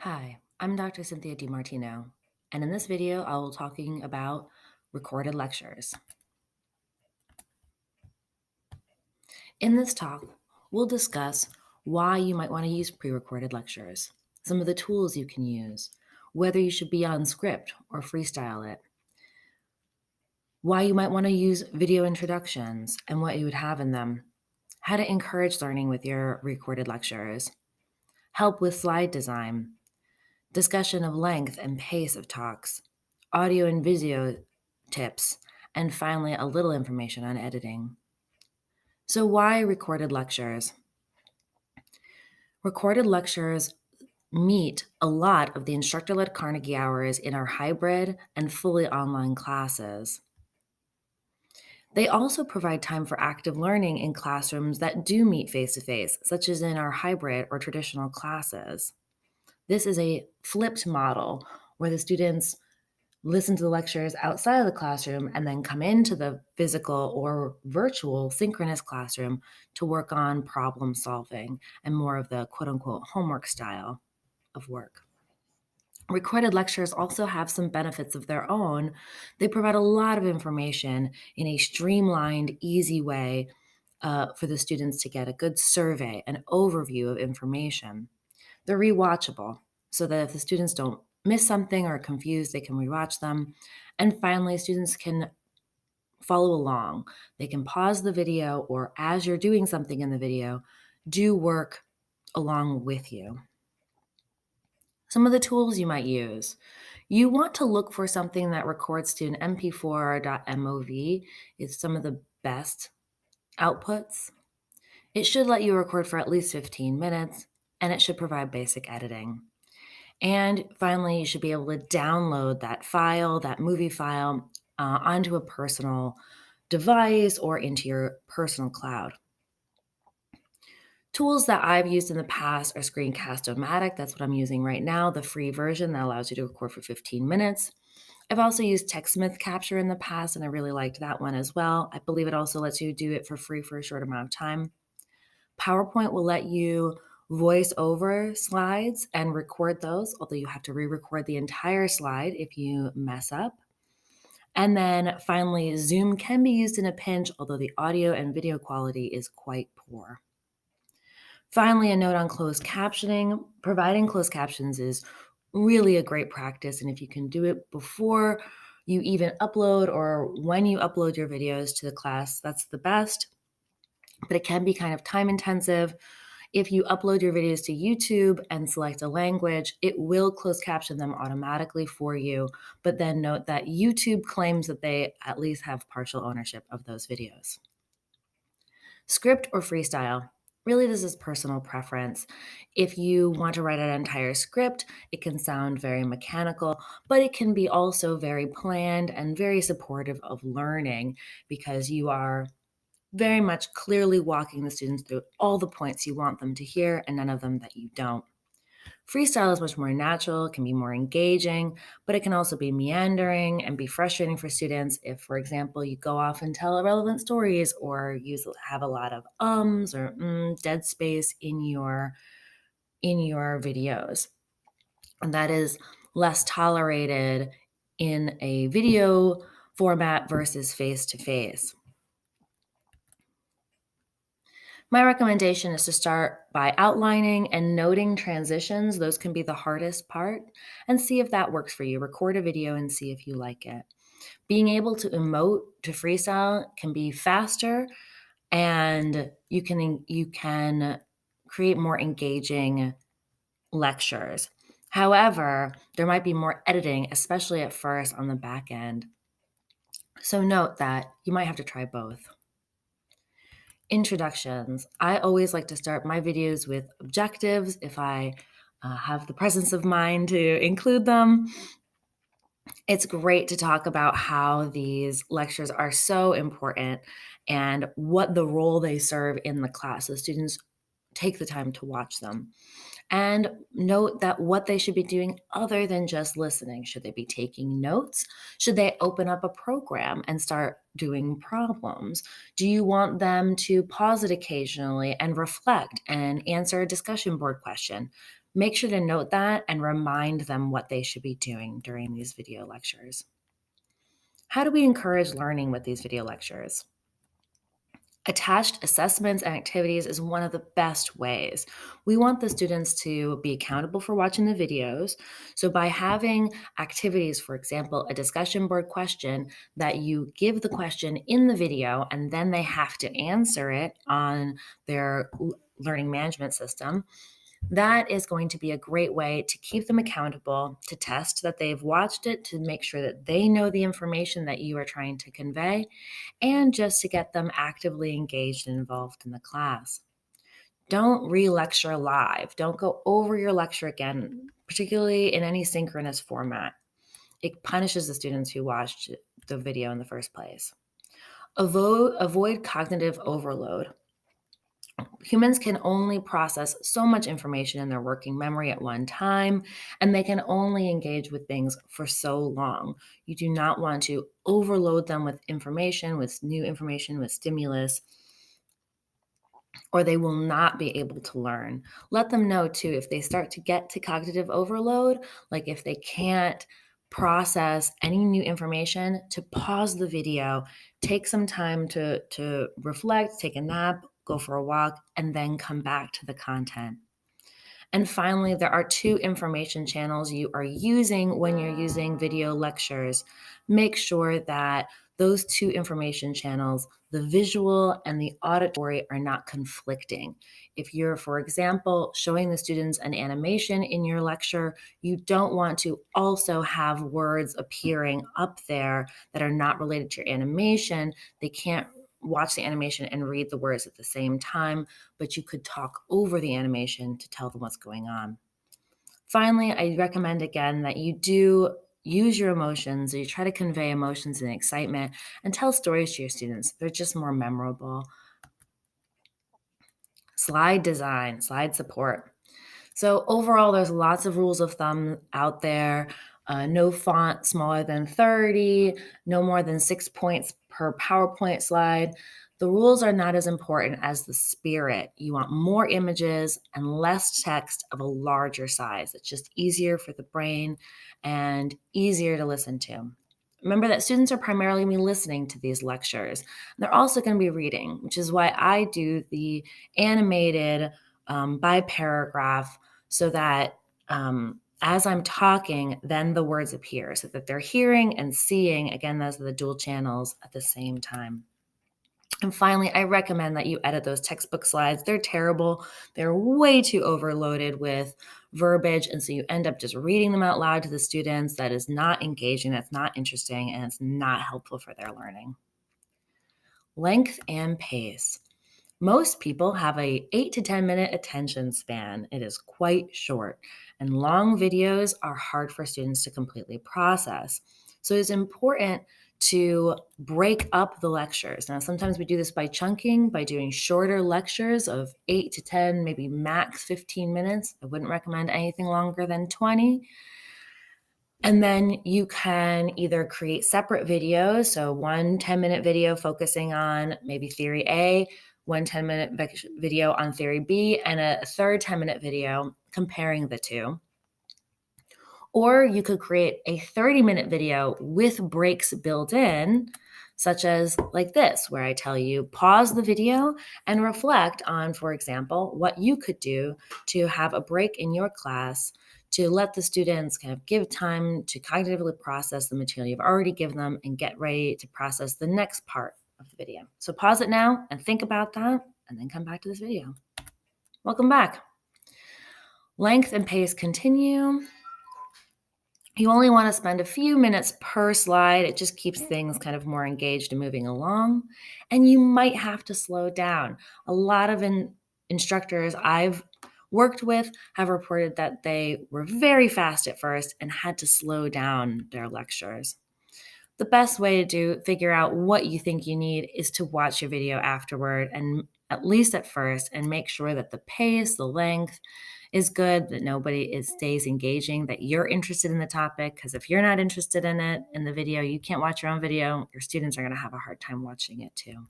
Hi, I'm Dr. Cynthia DiMartino, and in this video, I will talking about recorded lectures. In this talk, we'll discuss why you might want to use pre-recorded lectures, some of the tools you can use, whether you should be on script or freestyle it, why you might want to use video introductions and what you would have in them, how to encourage learning with your recorded lectures, help with slide design, discussion of length and pace of talks, audio and video tips, and finally, a little information on editing. So, why recorded lectures? Recorded lectures meet a lot of the instructor led Carnegie hours in our hybrid and fully online classes. They also provide time for active learning in classrooms that do meet face to face, such as in our hybrid or traditional classes. This is a flipped model where the students listen to the lectures outside of the classroom and then come into the physical or virtual synchronous classroom to work on problem solving and more of the quote unquote homework style of work. Recorded lectures also have some benefits of their own. They provide a lot of information in a streamlined, easy way for the students to get a good survey, an overview of information. They're rewatchable so that if the students don't miss something or are confused, they can rewatch them. And finally, students can follow along. They can pause the video or as you're doing something in the video, do work along with you. Some of the tools you might use. You want to look for something that records to an MP4 or .mov. It's some of the best outputs. It should let you record for at least 15 minutes, and it should provide basic editing. And finally, you should be able to download that file, that movie file, onto a personal device or into your personal cloud. Tools that I've used in the past are Screencast-O-Matic. That's what I'm using right now, the free version that allows you to record for 15 minutes. I've also used TechSmith Capture in the past, and I really liked that one as well. I believe it also lets you do it for free for a short amount of time. PowerPoint will let you voice over slides and record those, although you have to re-record the entire slide if you mess up. And then finally, Zoom can be used in a pinch, although the audio and video quality is quite poor. Finally, a note on closed captioning. Providing closed captions is really a great practice, and if you can do it before you even upload or when you upload your videos to the class, that's the best. But it can be kind of time intensive. If you upload your videos to YouTube and select a language, it will close caption them automatically for you. But then note that YouTube claims that they at least have partial ownership of those videos. Script or freestyle. Really, this is personal preference. If you want to write an entire script, it can sound very mechanical, but it can be also very planned and very supportive of learning because you are very much clearly walking the students through all the points you want them to hear and none of them that you don't. Freestyle is much more natural, can be more engaging, but it can also be meandering and be frustrating for students if, for example, you go off and tell irrelevant stories or you have a lot of ums or dead space in your videos. And that is less tolerated in a video format versus face to face. My recommendation is to start by outlining and noting transitions. Those can be the hardest part, and see if that works for you. Record a video and see if you like it. Being able to emote to freestyle can be faster, and you can create more engaging lectures. However, there might be more editing, especially at first on the back end. So note that you might have to try both. Introductions. I always like to start my videos with objectives if I have the presence of mind to include them. It's great to talk about how these lectures are so important and what the role they serve in the class. So students take the time to watch them. And note that what they should be doing other than just listening. Should they be taking notes? Should they open up a program and start doing problems? Do you want them to pause it occasionally and reflect and answer a discussion board question? Make sure to note that and remind them what they should be doing during these video lectures. How do we encourage learning with these video lectures? Attached assessments and activities is one of the best ways. We want the students to be accountable for watching the videos. So, by having activities, for example, a discussion board question that you give the question in the video and then they have to answer it on their learning management system, that is going to be a great way to keep them accountable, to test that they've watched it, to make sure that they know the information that you are trying to convey, and just to get them actively engaged and involved in the class. Don't re-lecture live. Don't go over your lecture again, particularly in any synchronous format. It punishes the students who watched the video in the first place. Avoid cognitive overload. Humans can only process so much information in their working memory at one time, and they can only engage with things for so long. You do not want to overload them with information, with new information, with stimulus, or they will not be able to learn. Let them know too if they start to get to cognitive overload, like if they can't process any new information, to pause the video, take some time to reflect, take a nap, go for a walk, and then come back to the content. And finally, there are two information channels you are using when you're using video lectures. Make sure that those two information channels, the visual and the auditory, are not conflicting. If you're, for example, showing the students an animation in your lecture, you don't want to also have words appearing up there that are not related to your animation. They can't watch the animation and read the words at the same time, but you could talk over the animation to tell them what's going on. Finally, I recommend again that you do use your emotions, or you try to convey emotions and excitement and tell stories to your students. They're just more memorable. Slide design, slide support. So overall, there's lots of rules of thumb out there. No font smaller than 30, no more than 6 points per PowerPoint slide. The rules are not as important as the spirit. You want more images and less text of a larger size. It's just easier for the brain and easier to listen to. Remember that students are primarily going to be listening to these lectures. They're also going to be reading, which is why I do the animated by paragraph, so that as I'm talking, then the words appear, so that they're hearing and seeing. Again, those are the dual channels at the same time. And finally, I recommend that you edit those textbook slides. They're terrible. They're way too overloaded with verbiage. And so you end up just reading them out loud to the students. That is not engaging, that's not interesting, and it's not helpful for their learning. Length and pace. Most people have a 8 to 10 minute attention span. It is quite short, and long videos are hard for students to completely process. So it's important to break up the lectures. Now, sometimes we do this by chunking, by doing shorter lectures of 8 to 10, maybe max 15 minutes. I wouldn't recommend anything longer than 20. And then you can either create separate videos. So one 10-minute video focusing on maybe theory A, one 10-minute video on theory B, and a third 10-minute video comparing the two. Or you could create a 30-minute video with breaks built in, such as like this, where I tell you, pause the video and reflect on, for example, what you could do to have a break in your class to let the students kind of give time to cognitively process the material you've already given them and get ready to process the next part of the video. So pause it now and think about that, and then come back to this video. Welcome back. Length and pace continue. You only want to spend a few minutes per slide. It just keeps things kind of more engaged and moving along. And you might have to slow down. A lot of instructors I've worked with have reported that they were very fast at first and had to slow down their lectures. The best way to figure out what you think you need is to watch your video afterward, and at least at first, and make sure that the pace, the length is good, that nobody stays engaging, that you're interested in the topic. Because if you're not interested in it in the video, you can't watch your own video. Your students are going to have a hard time watching it too.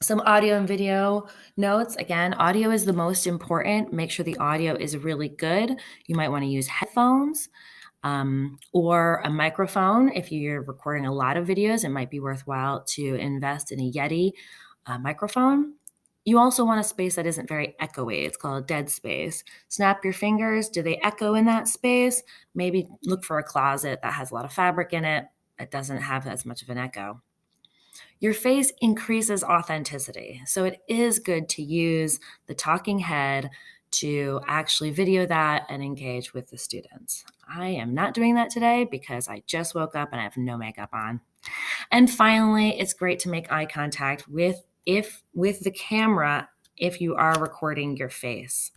Some audio and video notes. Again, audio is the most important. Make sure the audio is really good. You might want to use headphones or a microphone. If you're recording a lot of videos, it might be worthwhile to invest in a Yeti microphone. You also want a space that isn't very echoey. It's called a dead space. Snap your fingers. Do they echo in that space? Maybe look for a closet that has a lot of fabric in it that doesn't have as much of an echo. Your face increases authenticity. So it is good to use the talking head to actually video that and engage with the students. I am not doing that today because I just woke up and I have no makeup on. And finally, it's great to make eye contact with the camera if you are recording your face.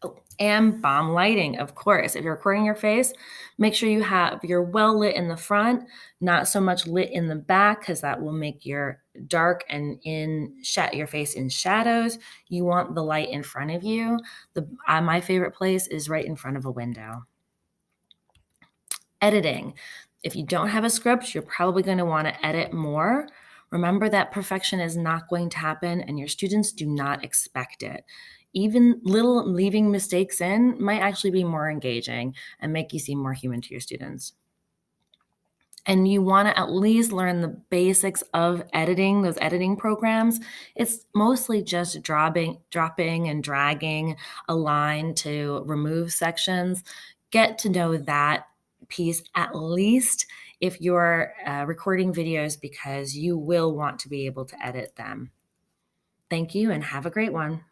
Oh, and bomb lighting, of course. If you're recording your face, make sure you're well lit in the front, not so much lit in the back, because that will make your dark and your face in shadows. You want the light in front of you. My favorite place is right in front of a window. Editing. If you don't have a script, you're probably going to want to edit more. Remember that perfection is not going to happen, and your students do not expect it. Even little leaving mistakes in might actually be more engaging and make you seem more human to your students. And you want to at least learn the basics of editing, those editing programs. It's mostly just dropping and dragging a line to remove sections. Get to know that piece at least if you're recording videos, because you will want to be able to edit them. Thank you and have a great one.